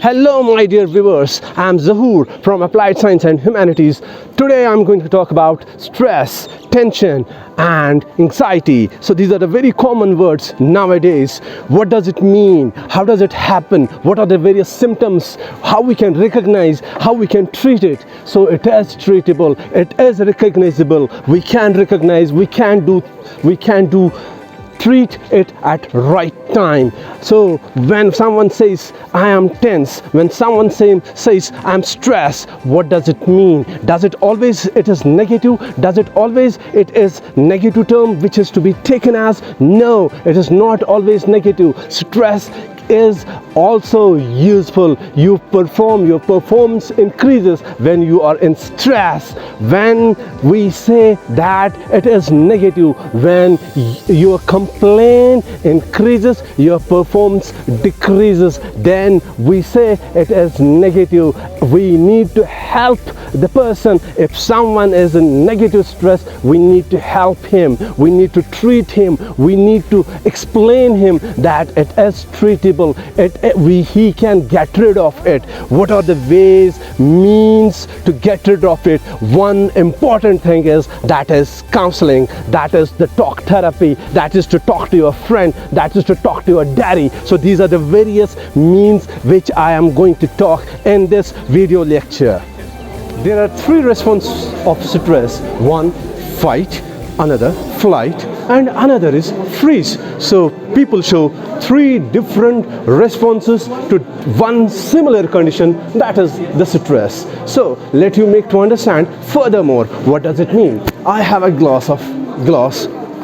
Hello my dear viewers, I am Zahoor from Applied Science and Humanities. Today I am going to talk about stress, tension and anxiety. So these are the very common words nowadays. What does it mean? How does it happen? What are the various symptoms? How we can recognize, how we can treat it? So it is treatable, it is recognizable. We can recognize, we can do treat it at right time. So when someone says I am tense, when someone says I am stressed, what does it mean? Does it always it is negative? Does it always it is negative term which is to be taken as? No, it is not always negative. Stress is also useful. Your performance increases when you are in stress. When we say that it is negative, when your complaint increases, your performance decreases, then we say it is negative. We need to help the person. If someone is in negative stress, we need to help him, we need to treat him, we need to explain him that it is treatable. He can get rid of it. What are the means to get rid of it? One important thing is counseling, that is the talk therapy, that is to talk to your friend, that is to talk to your daddy. So these are the various means which I am going to talk in this video lecture. There are three responses of stress. One, fight, another flight, and another is freeze. So people show three different responses to one similar condition, that is the stress. So let you make to understand furthermore what does it mean. I have a glass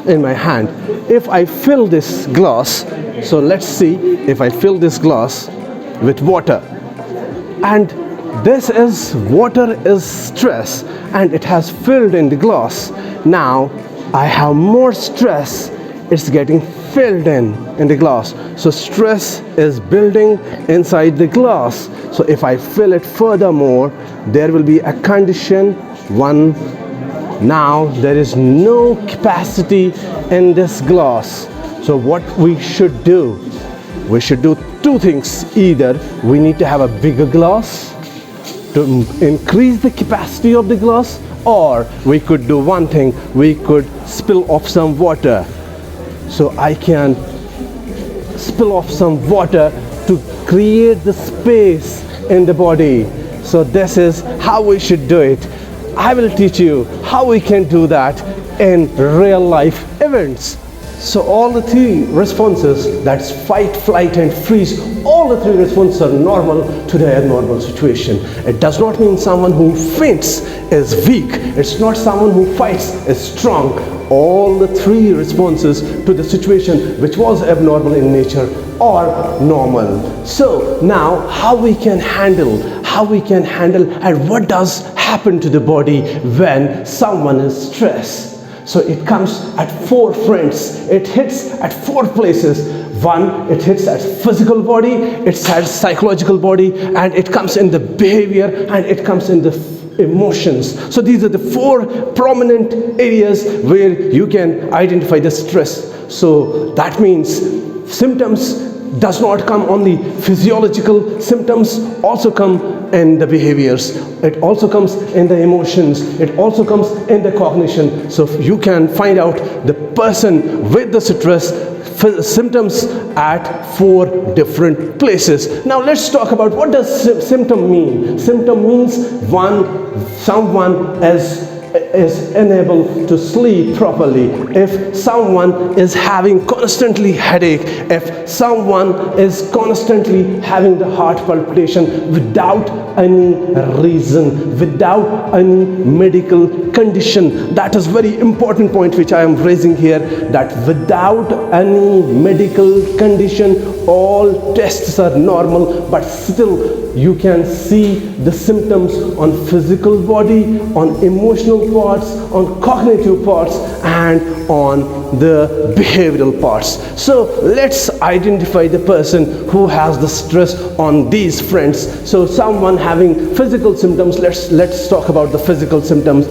in my hand. If I fill this glass, so let's see, if I fill this glass with water, and this is water is stress and it has filled in the glass. Now I have more stress, it's getting filled in the glass. So stress is building inside the glass. So if I fill it furthermore, there will be a condition one. Now there is no capacity in this glass. So what we should do? We should do two things. Either we need to have a bigger glass to increase the capacity of the glass, or we could do one thing, we could spill off some water. So I can spill off some water to create the space in the body. So this is how we should do it. I will teach you how we can do that in real life events. So all the three responses, that's fight, flight and freeze, all the three responses are normal to the abnormal situation. It does not mean someone who faints is weak. It's not someone who fights is strong. All the three responses to the situation which was abnormal in nature are normal. So now how we can handle and what does happen to the body when someone is stressed. So it comes at four fronts. It hits at four places. One, it hits at physical body, it hits psychological body, and it comes in the behavior, and it comes in the emotions. So these are the four prominent areas where you can identify the stress. So that means symptoms does not come only physiological, symptoms also come in the behaviors, it also comes in the emotions, it also comes in the cognition. So you can find out the person with the stress symptoms at four different places. Now let's talk about what does symptom mean. Symptom means someone is unable to sleep properly, if someone is having constantly headache, if someone is constantly having the heart palpitation without any reason, without any medical condition. That is very important point which I am raising here, that without any medical condition all tests are normal, but still you can see the symptoms on physical body, on emotional parts, on cognitive parts, and on the behavioral parts. So let's identify the person who has the stress on these fronts. So someone having physical symptoms, let's talk about the physical symptoms.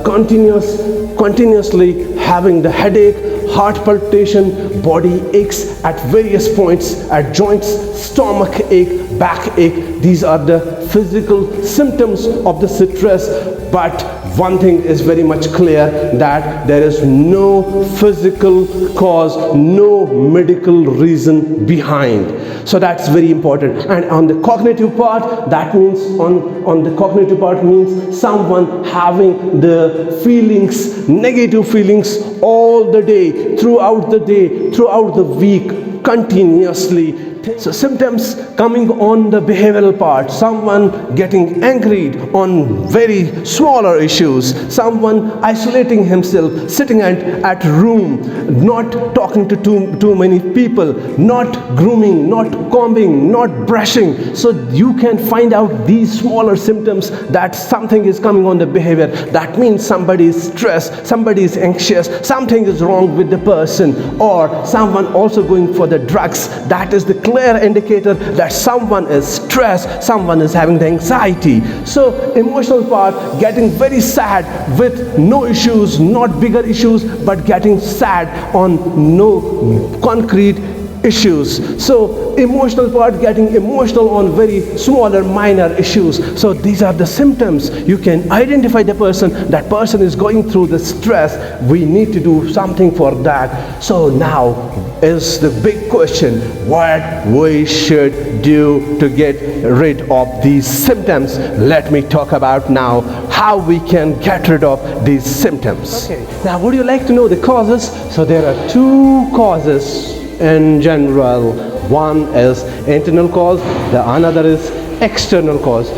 Continuous continuously having the headache, heart palpitation, body aches at various points, at joints, stomach ache, back ache. These are the physical symptoms of the stress. But one thing is very much clear, that there is no physical cause, no medical reason behind. So that's very important. And on the cognitive part, that means on the cognitive part means someone having the feelings, negative feelings all the day, throughout the week, continuously. So symptoms coming on the behavioral part, someone getting angry on very smaller issues, someone isolating himself, sitting at room, not talking to too many people, not grooming, not combing, not brushing. So you can find out these smaller symptoms that something is coming on the behavior. That means somebody is stressed, somebody is anxious, something is wrong with the person, or someone also going for the drugs. That is the clear indicator that someone is stressed, someone is having the anxiety. So emotional part, getting very sad with no issues, not bigger issues, but getting sad on no concrete issues. So emotional part, getting emotional on very smaller minor issues. So these are the symptoms. You can identify the person, that person is going through the stress, we need to do something for that. So now is the big question, what we should do to get rid of these symptoms. Let me talk about now how we can get rid of these symptoms. Okay, now would you like to know the causes? So there are two causes in general. One is internal cause, the another is external cause.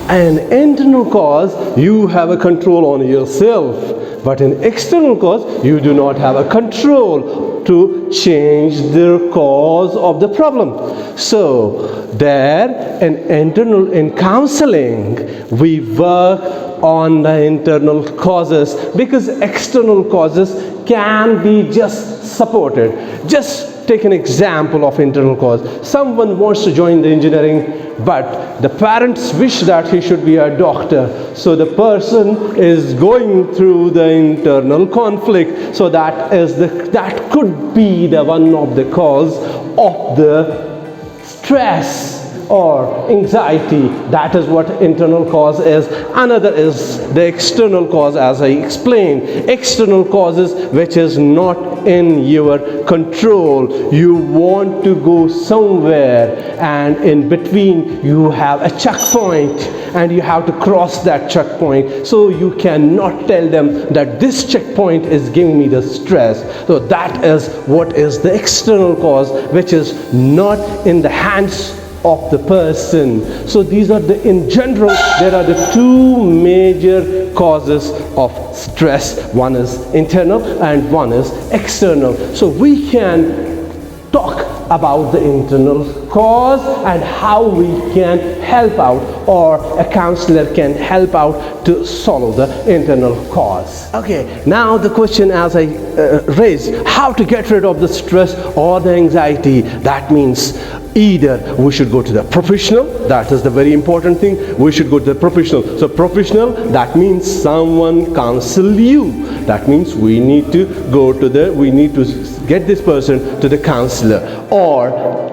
An internal cause, you have a control on yourself, but in external cause, you do not have a control to change the cause of the problem. So there, in counseling, we work on the internal causes, because external causes can be just supported. Just take an example of internal cause. Someone wants to join the engineering, but the parents wish that he should be a doctor. So the person is going through the internal conflict. So that could be the one of the cause of the stress or anxiety. That is what internal cause is. Another is the external cause, as I explained. External causes which is not in your control. You want to go somewhere, and in between you have a checkpoint, and you have to cross that checkpoint. So you cannot tell them that this checkpoint is giving me the stress. So that is what is the external cause, which is not in the hands of the person. So these are in general, there are the two major causes of stress. One is internal and one is external. So we can talk about the internal cause and how we can help out, or a counselor can help out to solve the internal cause. Okay, now the question as I raised, how to get rid of the stress or the anxiety. That means either we should go to the professional, that is the very important thing, we should go to the professional. So professional, that means someone counsel you. That means we need to get this person to the counselor, or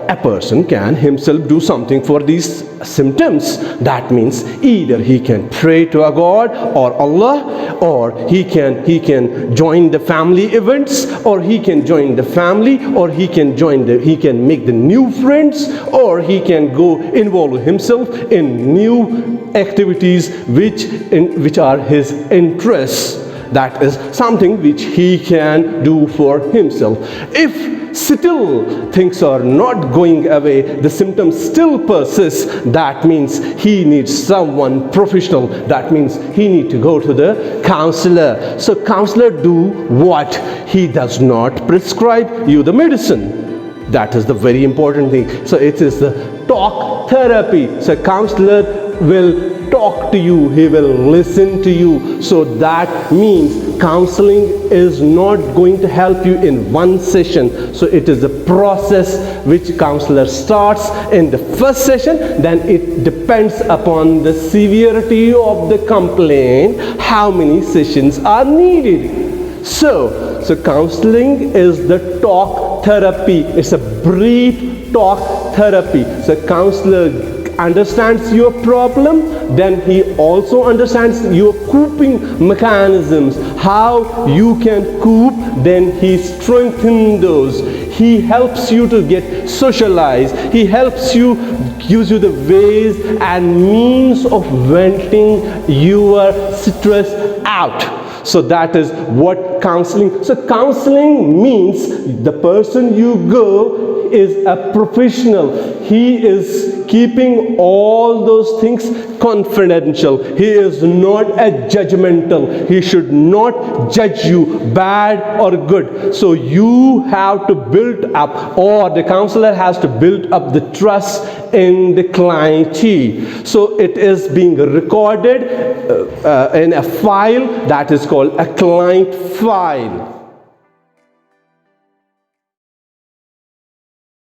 a person can himself do something for these symptoms. That means either he can pray to a God or Allah, or he can join the family events, or he can join the family, or he can make the new friends, or he can go involve himself in new activities which are his interests. That is something which he can do for himself. If still things are not going away, the symptoms still persist, that means he needs someone professional. That means he needs to go to the counselor. So counselor do what? He does not prescribe you the medicine. That is the very important thing. So it is the talk therapy. So counselor will talk to you, he will listen to you. So that means counseling is not going to help you in one session. So it is a process which counselor starts in the first session, then it depends upon the severity of the complaint, how many sessions are needed. So counseling is the talk therapy. It's a brief talk therapy. So counselor understands your problem, then he also understands your coping mechanisms, how you can cope, then he strengthens those. He helps you to get socialized. He helps you, gives you the ways and means of venting your stress out. So that is what counseling. So counseling means the person you go is a professional. He is keeping all those things confidential. He is not a judgmental. He should not judge you bad or good. So you have to build up, or the counselor has to build up the trust in the clientele. So it is being recorded in a file that is called a client file.